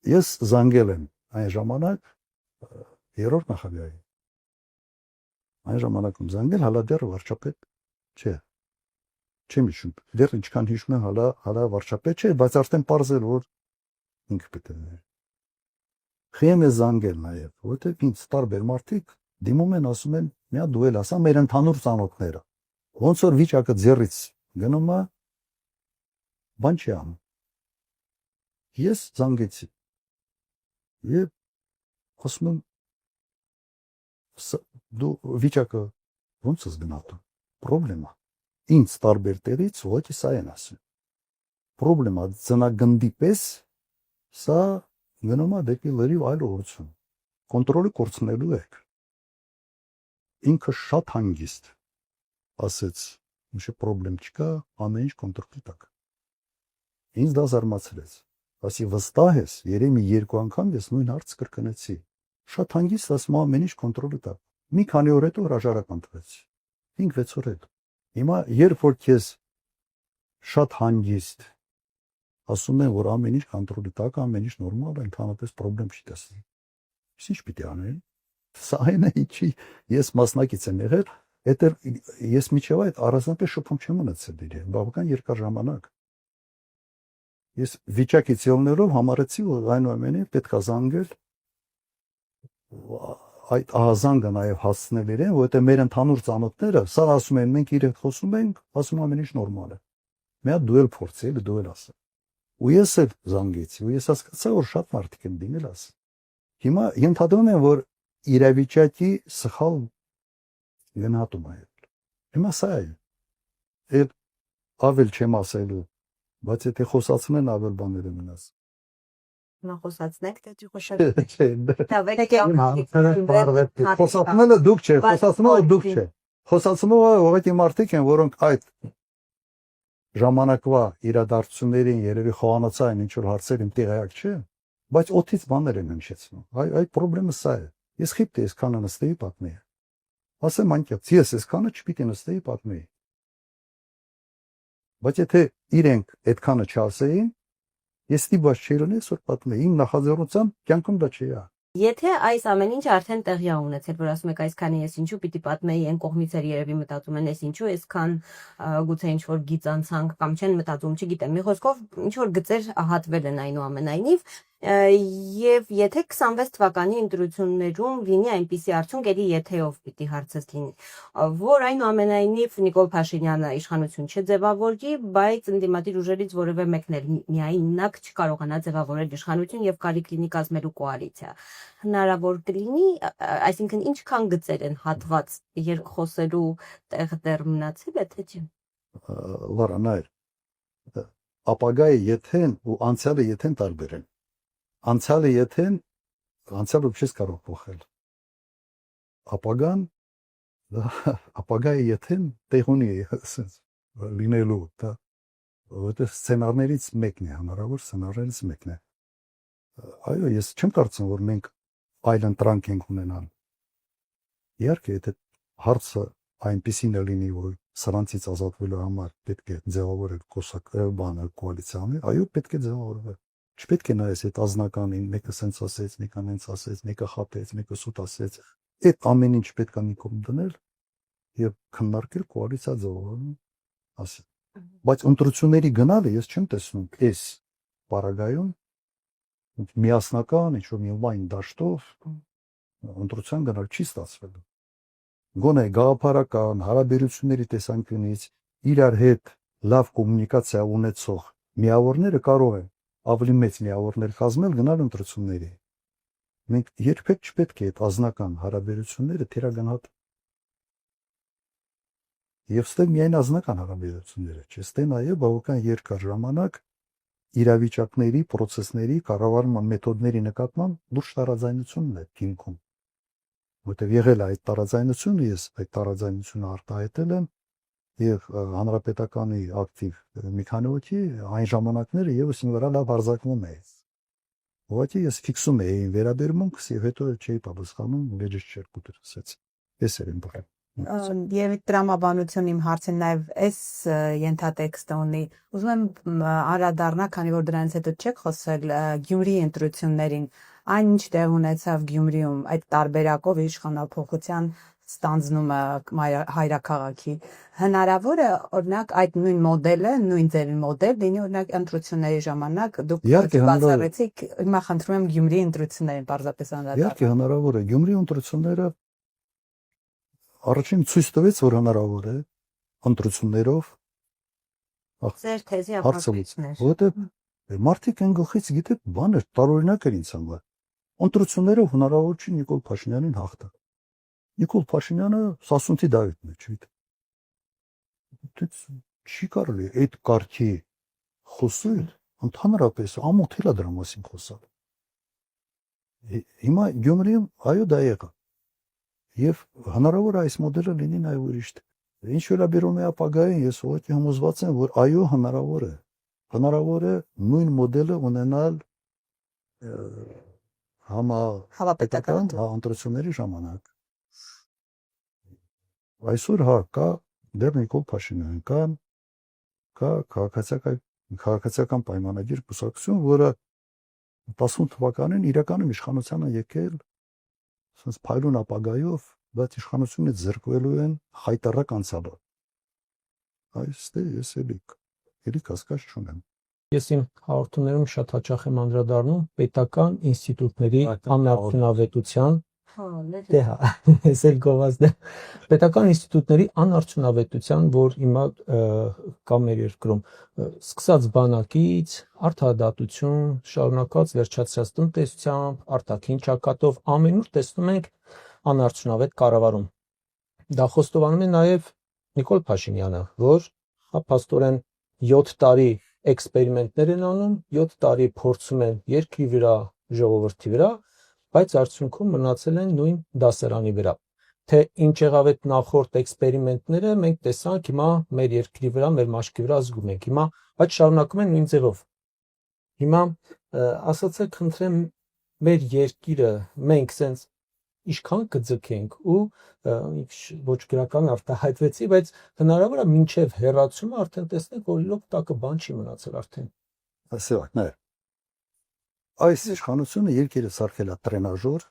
Ես զանգել եմ այն ժամանակ երրորդ նախագահի։ Այն ժամանակում զանգել հալա դեռ վարչապետ չէ։ Չեմ հիշում։ Դեռ ինչքան հիշում եմ հալա վարչապետ չէ, բայց արդեն պարզել որ ինքը պետք է։ Խիեմ է զանգել նաև, որովհետև ինձ տարբեր մարդիկ դիմում են, ասում են, միա դու էլ ասա մեր ընդհանուր ծանոթները։ Ոնց որ վիճակը ձեռից գնում է, բան չի անում։ Ես զանգեցի։ Եվ ասում եմ դու վիճակը ոնց ես գնահատում։ Պրոբլեմա։ Ինձ տարբեր տեղից ոչի սա են ասում։ Պրոբլեմա ծնագնդի պես սա գնում է դեպի լրիվ այլ ուղղություն։ Կոնտրոլը կորցնելու եք։ Ինքը շատ հանգիստ ասեց, ինչ պրոբլեմ չկա, ամեն ինչ կոնտրոլի տակ։ Ինձ դա զարմացրեց։ Ասի վստահ ես, երեմի երկու անգամ ես նույն հարցը կրկնեցի։ Շատ հանգիստ ասում ամեն ինչ կոնտրոլի տակ։ Մի քանի օր հետո հրաժարական տվեցի։ 5-6 օր հետո։ Հիմա երբ որ քեզ շատ հանգիստ ասում են, որ ամեն ինչ կոնտրոլի տակ, ամեն ինչ նորմալ է, ընդհանրապես պրոբլեմ չի տեսնում։ Ինչ պիտի անել։ Սա այն է, ինչի ես մասնակից եմ եղել, հետո ես միջև այդ առանձնապես շփում չեմ ունեցել իրեն, բավական երկար ժամանակ։ Ես վիճակից ելնելով համարեցի, որ այնուամենայնիվ պետք է զանգել այդ ահազանգը նաև հասցնել իրեն, որովհետև մեր ընդհանուր ծանոթները սա ասում են, մենք իրենք խոսում ենք, ասում ամեն ինչ նորմալ է։ Մի հատ դու էլ փորձի, դու էլ ասա։ Ու ես էլ զանգեցի, ու ես հասկացա, որ շատ մարդիկ են դիմել ասել։ Հիմա ենթադրում եմ, որ իրավիճակի սխալ գնահատում է։ Հիմա սա է։ Էլ ավել չեմ ասելու, բայց եթե խոսացնեն ավել բաներ եմ ասել։ Նա խոսացնեք, թե չի խոսել։ Խոսացնելը դուք չէ, խոսացնողը դուք չէ։ Խոսացնողը ուղղակի մարդիկ են, որոնք այդ ժամանակվա իրադարձություններին երևի խոհանոցային ինչ որ հարցեր իմ տեղյակ չէ, բայց օթից բաներ են հնչեցնում։ Այդ խնդրեմը սա է։ Ես խիպտ եմ այսքանը նստեի պատմի։ Ասեմ անկեղծ, ես այսքանը չպիտի նստեի պատմի։ Բայց եթե իրենք այդքանը չասեին, ես ստիպված չէի լինել որ պատմեի, իմ նախաձեռնությամբ կյանքում դա չի ա։ Եթե այս ամեն ինչը արդեն տեղի ա ունեցել, որ ասում եք այսքանը ես ինչու պիտի պատմեի, այն կողմից էր երևի մտածում են, ես ինչու այսքան գուցե ինչ որ գիծանցանք կամ չեն մտածում, չգիտեմ, մի խոսքով ինչ որ գծեր հատվել են այնուամենայնիվ, եւ եթե 26 թվականի ընտրություններում լինի այնպիսի արդյունք, ելի եթեով պիտի հարցս լինի, որ այնուամենայնիվ Նիկոլ Փաշինյանը իշխանություն չձևավորի, բայց ընդդիմադիր ուժերից որևէ մեկն էլ միայնակ չկարողանա ձևավորել իշխանություն եւ կարիք լինի կազմելու կոալիցիա, հնարավոր կլինի, այսինքն ինչքան գծեր են հատված երկխոսելու տեղ դեռ մնացել է, թե չէ։ Լարա նայր, ապագայի եթեն ու անցյալը եթեն տարբեր են։ Անցյալը եթեն, անցյալը չես կարող փոխել։ Ապագայի եթեն տեղ ունի լինելու, դա որտեղ սցենարներից մեկն է, հնարավոր սցենարներից մեկն է։ Այո, ես չեմ կարծում, որ մենք այլ ընտրանք ենք ունենալ։ Իհարկե, եթե հարցը այնպեսին է լինի, որ սրանցից ազատվելու համար պետք է ձևավորել կոալիցիա, այո, պետք է ձևավորել։ Չպետք է նայես այդ ազնականին, մեկը սենց ասեց, մեկը նենց ասեց, մեկը խաբեց, մեկը սուտ ասեց։ Այդ ամեն ինչ պետք է մի կողմ դնել եւ քննարկել կոալիցիա ձևավորում ասել։ Բայց ընտրությունների գնալը ես չեմ տեսնում այս պարագայում միասնական ինչ-որ մի լայն դաշտով ընտրության գնալ չի ստացվելու։ Գոնե գաղափարական հարաբերությունների տեսանկյունից իրար հետ լավ կոմունիկացիա ունեցող միավորները կարող են ավելի մեծ միավորներ կազմել գնալ ընտրությունների։ Մենք երբեք չպետք է այդ ազնական հարաբերությունները թերագնահատել։ Եվ ստե միայն ազնական հարաբերությունները չէ, ստե նաև բավական երկար ժամանակ իրավիճակների, process-ների, կառավարման մեթոդների նկատմամբ լուրջ տարաձայնությունն է հիմքում։ Որտեղ եղել է այդ տարաձայնությունը, ես այդ տարաձայնությունը արտահայտել եմ եւ հանրապետականի ակտիվ մի քանի հոգի այն ժամանակները եւս ինձ վրա լավ արձակվում է։ Ուղղակի ես ֆիքսում էի վերաբերմունքս եւ հետո չէի պատասխանում, լեջս չէր կուտր ասեց։ Ես եմ բռնել։ Եվ տրամաբանություն իմ հարցը նաև այս ենթատեքստը ունի։ Ուզում եմ անդրադառնալ, քանի որ դրանից հետո չեք խոսել Գյումրիի ընտրություններին, այն ինչ տեղ ունեցավ Գյումրիում այդ տարբերակով իշխանափոխության ստանձնումը հայրաքաղաքի։ Հնարավոր է օրինակ այդ նույն մոդելը, նույն ձևի մոդել լինի օրինակ ընտրությունների ժամանակ դուք Իհարկե, հնարավոր է։ բացառեցիք, հիմա խնդրում եմ Գյումրիի ընտրություններին պարզապես անդրադառնալ։ Իհարկե հնարավոր է։ Գյումրի ընտրությունները առաջին ցույց տվեց, որ հնարավոր է ընտրություններով Ձեր թեզի հարցը ապացույցներ։ որովհետև մարդիկ այն գլխից գիտեք բան էր տարօրինակ էր ինձ համար։ Ընտրություններով հնարավոր չի Նիկոլ Փաշինյանին հաղթել։ Նիկոլ Փաշինյանը Սասունցի Դավիթն է, չգիտեմ։ Դից չի կարելի այդ կարգի խոսել, ընդհանրապես ամոթ էլ է դրա մասին խոսալ։ Հիմա Գյումրիում այո դա եղավ։ Եվ հնարավոր է այս մոդելը լինի նաև ուրիշ տեղ։ Ինչ վերաբերում է ապագային, ես ուղղակի համոզված եմ, որ այո հնարավոր է։ Հնարավոր է նույն մոդելը ունենալ Հավապետական ընտրությունների ժամանակ։ Այսօր հա կա դեռ Նիկոլ Փաշինյան, կա քաղաքացիական պայմանագիր կուսակցություն, որը 18 թվականին իրականում իշխանությանը եկել ասես փայլուն ապագայով, բայց իշխանությունից զրկվելու են խայտառակ անցյալով։ Այստեղ ես էլի կասկած չունեմ։ Ես իմ հաղորդումներում շատ հաճախ եմ անդրադառնում պետական ինստիտուտների անարդյունավետության, դե հա, ես էլ գովազդ եմ, պետական ինստիտուտների անարդյունավետության, որ հիմա կա մեր երկրում, սկսած բանակից, արդարադատություն, շարունակած վերջացրած տնտեսությամբ, արտաքին ճակատով, ամենուր տեսնում ենք անարդյունավետ կառավարում։ Դա խոստովանում է նաև Նիկոլ Փաշինյանը, որ փաստորեն 7 տարի էքսպերիմենտներ են անում, 7 տարի փորձում են երկրի վրա, ժողովրդի վրա, բայց արդյունքում մնացել են նույն դասարանի վրա։ Թե ինչ եղավ այդ նախորդ էքսպերիմենտները, մենք տեսանք հիմա մեր երկրի վրա, մեր մաշկի վրա զգում ենք։ Հիմա բայց շարունակում են նույն ձևով։ Հիմա ասացեք, խնդրեմ, մեր երկիրը մենք սենց ինչքան կձգենք ու ոչ գրական արտահայտվեցի, բայց հնարավոր է մինչև հեռացումը արդեն տեսնենք, որ իրոք տակը բան չի մնացել արդեն։ Ասեք, նայ։ Այս իշխանությունը երկիրը սարքել է տրենաժոր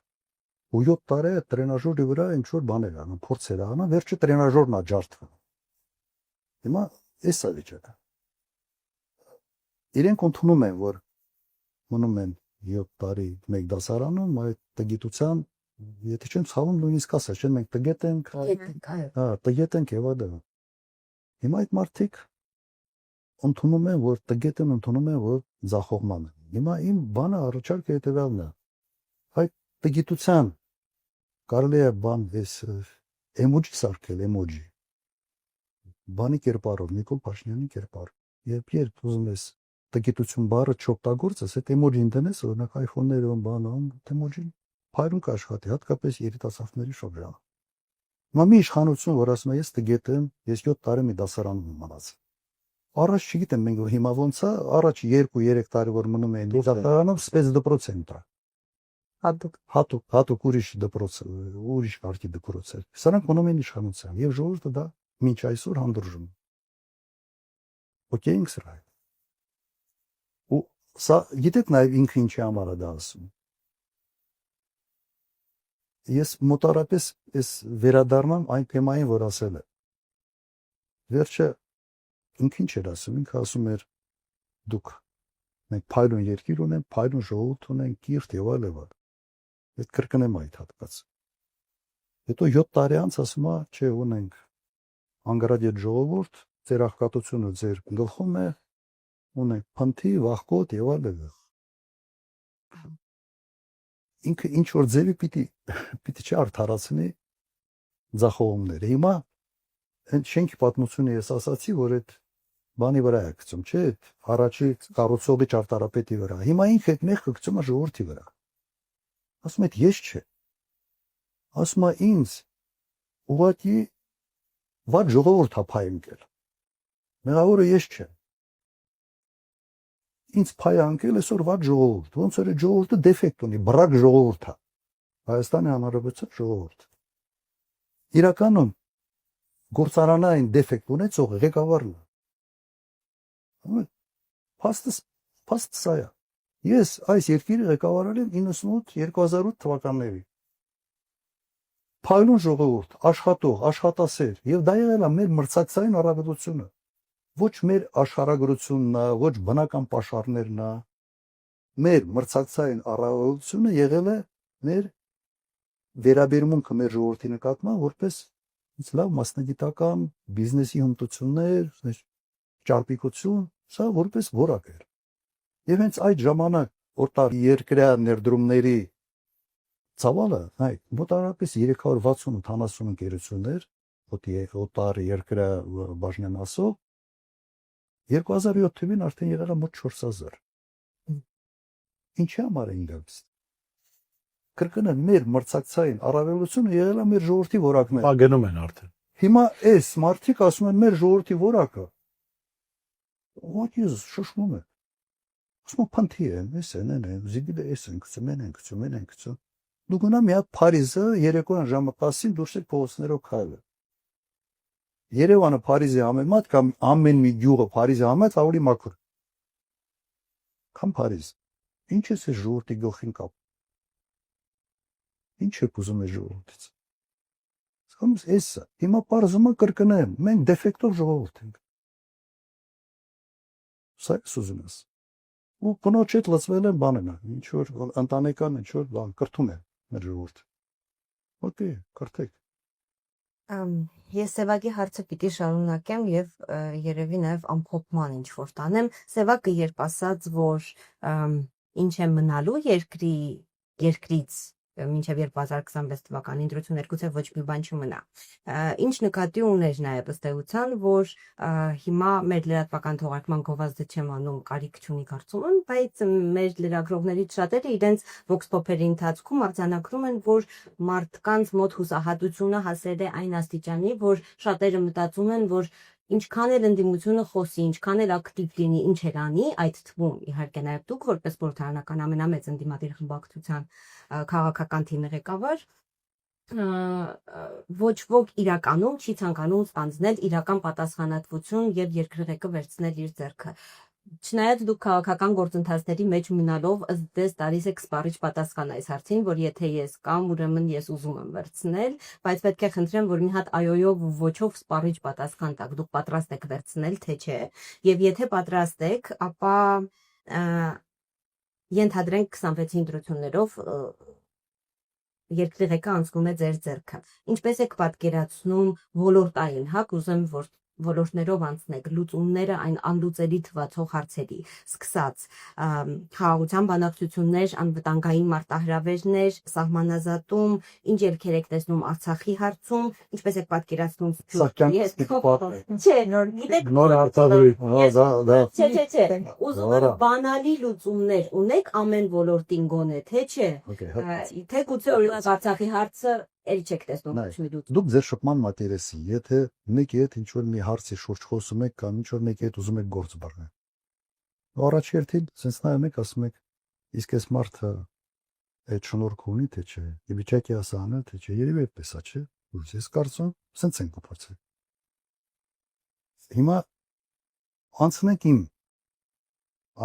ու 7 տարի է տրենաժորի վրա ինչ որ բաներ անում, փորձեր անում, վերջը տրենաժորն է ջարդվում։ Հիմա էս է վիճակը։ Իրենք ընդունում են, որ մնում են 7 տարի մեկ դասարանում, այդ տգիտության, եթե չեմ ցավում, նույնիսկ ասած չեն, մենք տգետ ենք, հա, տգետ ենք եւ այլն։ Հիմա այդ մարդիկ ընդունում են, որ տգետ են, ընդունում են, որ ձախողման են։ Հիմա իմ բանը առաջարկը հետեւյալն է։ Այդ տգիտության կարելի է բան էս էմոջի սարքել, էմոջի։ Բանի կերպարով, Նիկոլ Փաշինյանի կերպարով։ Երբ ուզում ես տգիտություն բառը չօգտագործես, այդ էմոջին դնես, օրինակ iPhone-ներում բանում, էմոջին փայլուն կաշխատի, հատկապես երիտասարդների շրջանում։ Հիմա մի իշխանություն, որ ասում է ես տգետ եմ, ես 7 տարի մի դասարանում եմ մնաց։ Առաջ չգիտեմ մենք հիմա ոնց է, առաջ 2-3 տարի որ մնում էին դասարանում, սպեցդպրոց են տա։ Հատուկ ուրիշ դպրոց, ուրիշ կարգի դպրոց էր։ Սրանք մնում են իշխանության եւ ժողովուրդը դա մինչ այսօր հանդուրժում։ Okay, ինքս ռայ։ Ու սա գիտեք նաեւ ինքը ինչի համար է դա ասում։ Ես մոտարապես այս վերադառնամ այն թեմային, որ ասել է։ Վերջը ինքը ինչ էր ասում, ինքը ասում էր դուք մենք փայլուն երկիր ունենք, փայլուն ժողովուրդ ունենք, կիրթ եւ այլն։ Այդ կրկնեմ այդ հատկացը։ Հետո 7 տարի անց ասում է, չէ, ունենք անգարադիետ ժողովուրդ, ձեր աղքատությունը ձեր գլխում է, ունենք փնթի, վախկոտ եւ այլն։ Ինքը ինչ որ ձևի պիտի չարթարացնի ձախողումները։ Հիմա այն շենքի պատմությունը ես ասացի, որ այդ բանի վրա է գցում, չէ, առաջի կառուցողի ճարտարապետի վրա։ Հիմա ինքը այդ մեղքը գցում է ժողովրդի վրա։ Ասում է, ես չէ։ Ասում է ինձ ուղղակի վատ ժողովուրդ է փայ ընկել։ Մեղավորը ես չեմ։ Ինձ փայ ընկել այսօր վատ ժողովուրդ։ Ոնց որ այդ ժողովուրդը դեֆեկտ ունի, բռակ ժողովուրդ է։ Հայաստանի Հանրապետության ժողովուրդ։ Իրականում գործարանային դեֆեկտ ունեցող ղեկավարն է։ Փաստը սա է։ Ես այս երկիրի ղեկավարել եմ 98-2008 թվականների։ Փայլուն ժողովուրդ, աշխատող, աշխատասեր, եւ դա եղել է մեր մրցակցային առավելությունը։ Ոչ մեր աշխարհագրությունն է, ոչ բնական պաշարներն է։ Մեր մրցակցային առավելությունը եղել է մեր վերաբերմունքը մեր ժողովրդի նկատմամբ որպես լավ մասնագիտական բիզնեսի հմտություններ, ճարպիկություն, սա որպես որակ էր։ Եվ հենց այդ ժամանակ օտար երկրյա ներդրումների ծավալը, հայ, մոտավորապես 360-80 ընկերություններ, օտար երկրյա բաժնեն ասող, 2007 թվականին արդեն եղել է մոտ 4000։ Ինչի համար էին գալիս։ Կրկնեմ, մեր մրցակցային առավելությունը եղել է մեր ժողովրդի որակն է։ Գնում են արդեն։ Հիմա այս մարդիկ ասում են մեր ժողովրդի որակը։ What is շշմում է։ Ասում են փնթի են, էս են, զիգիլը էս են, գցում են։ Դու գնա մի հատ Փարիզը երեկոյան ժամը 10-ին դուրս եք փողոցներով քայլել։ Երևանը Փարիզի համեմատ կամ ամեն մի գյուղը Փարիզի համեմատ ավելի մաքուր։ Կամ Փարիզ։ Ինչ է այս ժողովրդի գլխին կապ։ Ինչ է ուզում է ժողովուրդից։ Սկամս էսա։ Հիմա պարզումը կրկնեմ, մենք դեֆեկտով ժողովուրդ ենք։ Սա ուզում ես։ Ու կնոջ հետ լծվել են բանենա, ինչ որ ընտանեկան ինչ որ բան կրթում է մեր ժողովուրդը։ Okay, կրթեք։ Ես Սևակի հարցը պիտի շարունակեմ եւ երևի նաեւ ամփոփման ինչ որ տանեմ։ Սևակը երբ ասաց, որ ինչ է մնալու երկրից մինչև 2026 թվականին ընտրություններ գուցե ոչ մի բան չմնա։ Ինչ նկատի ուներ նաև ըստ էության, որ հիմա մեր լրատվական թողարկման գովազդը չեմ անում, կարիք չունի կարծում եմ, բայց մեր լրագրողներից շատերը իրենց vox pop-երի ընթացքում արձանագրում են, որ մարդկանց մոտ հուսահատությունը հասել է այն աստիճանի, որ շատերը մտածում են, որ ինչքան էլ ընդդիմությունը խոսի, ինչքան էլ ակտիվ լինի, ինչ էլ անի, այդ թվում իհարկե նաև դուք որպես խորհրդարանական ամենամեծ ընդդիմադիր խմբակցության քաղաքական թիմի ղեկավար, ոչ ոք իրականում չի ցանկանում ստանձնել իրական պատասխանատվություն եւ երկրղեկը վերցնել իր ձեռքը։ Չնայած դուք քաղաքական գործընթացների մեջ մնալով ըստ դες տալիս եք սպառիչ պատասխան այս հարցին, որ եթե ես կամ ուրեմն ես ուզում եմ վերցնել, բայց պետք է խնդրեմ, որ մի հատ այոյով ու ոչով սպառիչ պատասխան տաք, դուք պատրաստ եք վերցնել, թե չէ։ Եվ եթե պատրաստ եք, ապա ենթադրենք 26-ի ընտրություններով երկրի ղեկը անցնում է ձեր ձեռքը։ Ինչպես եք պատկերացնում ոլորտային, հա, կուզեմ, որ ոլորտներով անցնեք լուծումները այն անլուծելի թվացող հարցերի, սկսած խաղաղության բանակցություններ, անվտանգային մարտահրավերներ, սահմանազատում, ինչ ելքեր եք տեսնում Արցախի հարցում, ինչպես եք պատկերացնում Չէ, նոր արտադրույթ, դա Չէ, ուզում եմ բանալի լուծումներ ունեք ամեն ոլորտին գոնե, թե չէ, թե գուցե օրինակ Արցախի հարցը Էլի չեք տեսնում ոչ մի լուծում։ Դուք ձեր շփման մատերեսի, եթե մեկի հետ ինչ որ մի հարցի շուրջ խոսում եք կամ ինչ որ մեկի հետ ուզում եք գործ բռնել։ Առաջի հերթին sense նայում եք, ասում եք, իսկ այս մարդը այդ շնորհք ունի թե չէ, ի վիճակի է ասանել թե չէ, երևի այդպես է, չէ։ Ես կարծում, sense ենք կփորձել։ Հիմա անցնենք իմ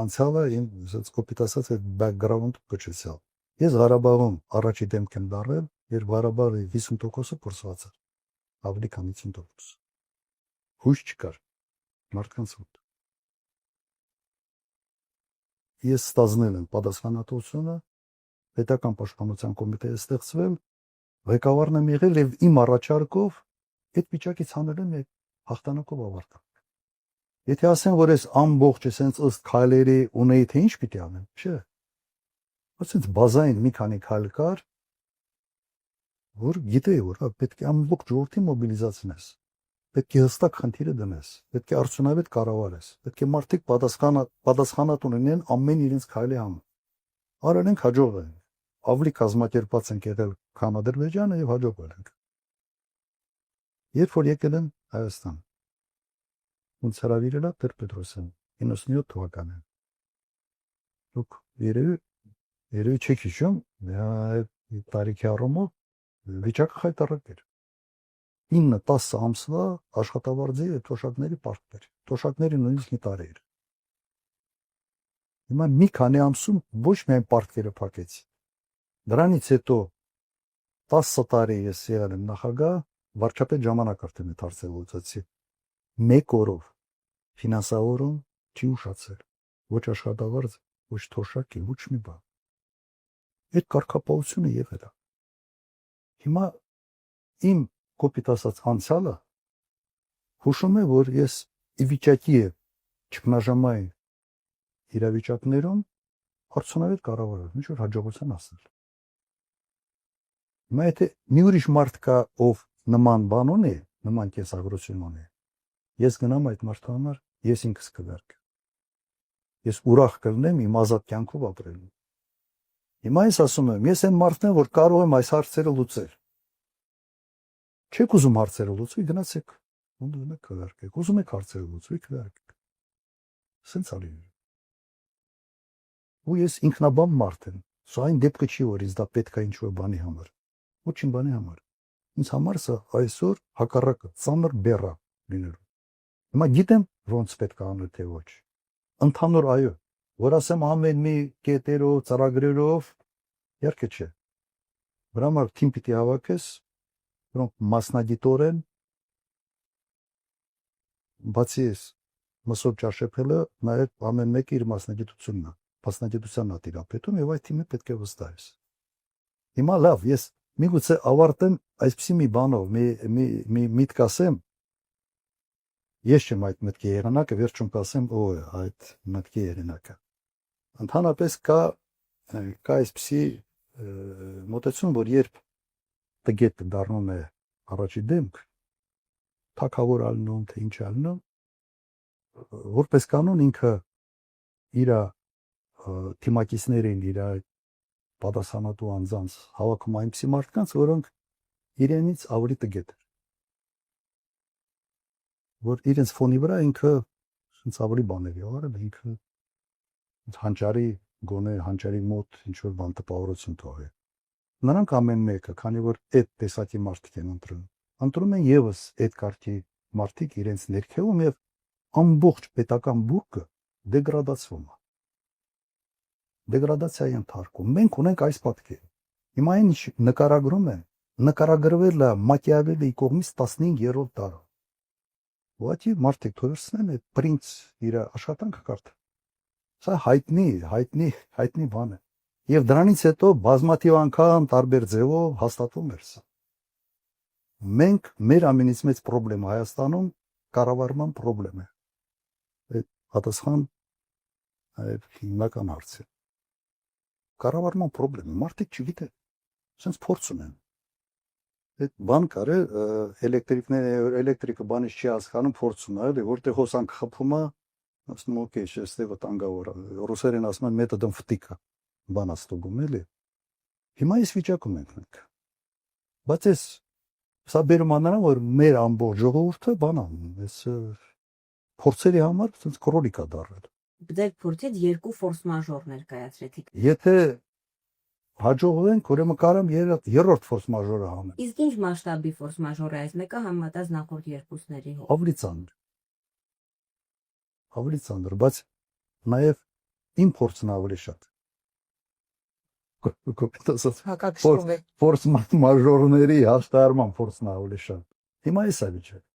անցյալը, իմ ասած կոպիտ ասած այդ background կոչեցյալ։ Ես Ղարաբաղում առաջի դեմք եմ դարել, երբ Ղարաբաղի 50%-ը կորսված էր, ավելի քան 50%։ Հույս չկար մարդկանց մոտ։ Ես ստանձնել եմ պատասխանատվությունը, պետական պաշտպանության կոմիտեը ստեղծվել, ղեկավարն եմ եղել եւ իմ առաջարկով այդ վիճակից հանել եմ այդ հաղթանակով ավարտել։ Եթե ասեն, որ ես ամբողջ էսենց ըստ քայլերի ունեի, թե ինչ պիտի անեմ, չէ։ Ասենց բազային մի քանի քայլ կար, որ գիտեի, որ պետք է ամբողջ ժողովրդի մոբիլիզացնես, պետք է հստակ խնդիրը դնես, պետք է արդյունավետ կառավարես, պետք է մարդիկ պատասխանատու լինեն ամեն իրենց քայլի համար։ Արել ենք, հաջողվել ենք, ավելի կազմակերպած ենք եղել, քան Ադրբեջանը եւ հաջողվել ենք։ Երբ որ եկել եմ Հայաստան, ոնց հրավիրել է Տեր-Պետրոսյան 97 թվականին։ Դուք երևի չեք հիշում, տարիքի առումով վիճակը խայտառակ էր։ 9-10 ամսվա աշխատավարձի եւ թոշակների պարտքեր։ Թոշակների նույնիսկ մի տարի էր։ Հիմա մի քանի ամսում ոչ միայն պարտքերը փակեցի։ Դրանից հետո 10 տարի ես եղել եմ նախագահ, վարչապետ ժամանակ արդեն այդ հարցը լուծեցի։ Մեկ օրով ֆինանսավորում չի ուշացել։ Ոչ աշխատավարձ, ոչ թոշակ, ոչ մի բան։ Այդ կարգապահությունը եղել է։ Հիմա իմ կոպիտ ասած անցյալը հուշում է, որ ես ի վիճակի եմ ճգնաժամային իրավիճակներում արդյունավետ կառավարել, ինչ որ հաջողության հասնել։ Հիմա եթե մի ուրիշ մարդ կա, ով նման բան ունի, նման կենսագրություն ունի, ես գնամ այդ մարդու համար, ես ինքս կվերք։ Ես ուրախ կլինեմ իմ ազատ կյանքով ապրելու։ Հիմա ես ասում եմ, ես այն մարդն եմ, որ կարող եմ այս հարցերը լուծել։ Չեք ուզում հարցերը լուծվի, գնացեք, ոնց կվերքեք։ Ուզում եք հարցերը լուծվի, կվերքեք։ Սենց ալի։ Ու ես ինքնաբան մարդ եմ։ Սա այն դեպքը չի, որ ինձ դա պետք է ինչ-որ բանի համար։ Ոչինչ բանի համար։ Ինձ համար սա այսօր հակառակը ծանր բեռ է լինելու։ Հիմա գիտեմ ոնց պետք է անել թե ոչ։ Ընդհանուր այո, որ ասեմ ամեն մի կետերով, ծրագրերով, իհարկե չէ։ Վրա համար թիմ պիտի հավաքես, որոնք մասնագիտորեն բացի ես մսոբ ճաշեպելը, նաև ամեն մեկը իր մասնագիտությունն է, մասնագիտությանն է տիրապետում եւ այդ թիմը պետք է վստահես։ Հիմա լավ, ես միգուցե ավարտեմ այսպիսի մի բանով, մի միտք ասեմ, ես չեմ այդ մտքի եղանակը, վերջում կասեմ, այդ մտքի եղանակը։ Ընդհանրապես կա այսպիսի մոտեցում, որ երբ տգետը դառնում է առաջի դեմք, թագավոր ալնում, թե ինչ ալնում, որպես կանոն ինքը իր թիմակիցներին, իր պատասխանատու անձանց հավաքում այնպիսի մարդկանց, որոնք իրենից ավելի տգետ են, որ իրենց ֆոնի վրա ինքը շնց ավելի բաներ եղարել, ինքը հանճարի գոնե հանճարի մոտ ինչ-որ բան տպավորություն թողել։ Նրանք ամեն մեկը, քանի որ այդ տեսակի մարդիկ են ընտրում են եւս այդ կարգի մարդիկ իրենց ներքևում եւ ամբողջ պետական բուրգը դեգրադացվում է։ Դեգրադացիայի ընթարկում։ Մենք ունենք այս պատկերը։ Հիմա այն ինչ նկարագրում են, նկարագրվել է Մակիավելիի կողմից 15-րդ դարում։ Ուղղակի մարդիկ թողեցնեն այդ պրինց իր աշխատանքը կարդալ։ Սա հայտնի բան է։ Եվ դրանից հետո բազմաթիվ անգամ տարբեր ձևով հաստատվում էր սա։ Մենք մեր ամենից մեծ խնդրեմը Հայաստանում կառավարման խնդրեմ է։ Այդ պատասխան այդ հիմնական հարցը։ Կառավարման խնդրեմ է, մարդիկ չգիտեն, sense փորձ ունեն։ Այդ բան կարը էլեկտրիկը բանից չի հասկանում, փորձ ունա, էլի, որտեղ հոսանք խփում է, ասում օքեյ, շեստե վտանգավոր, ռուսերեն ասում են մեթոդն վտիկա, բան աստուգում էլի։ Հիմա այս վիճակում ենք մենք։ Բայց այս սա բերում անանա, որ մեր ամբողջ ժողովուրդը բան անում, այս փորձերի համար sense կրոնիկ է դառել։ Ձեր փորձից 2 ֆորս մաժոր ներկայացրեցիք։ Եթե հաջողվենք, ուրեմն կարամ երրորդ ֆորս մաժորը հանել։ Իսկ ինչ մասշտաբի ֆորս մաժոր է այս մեկը համեմատած նախորդ երկուսների հետ։ Ավելի ծանր, բայց նաև իմ փորձն ավելի շատ։ Հակակշռում է։ Ֆորս մաժորների հաշտարման փորձն ավելի շատ։ Հիմա էս է վիճակը։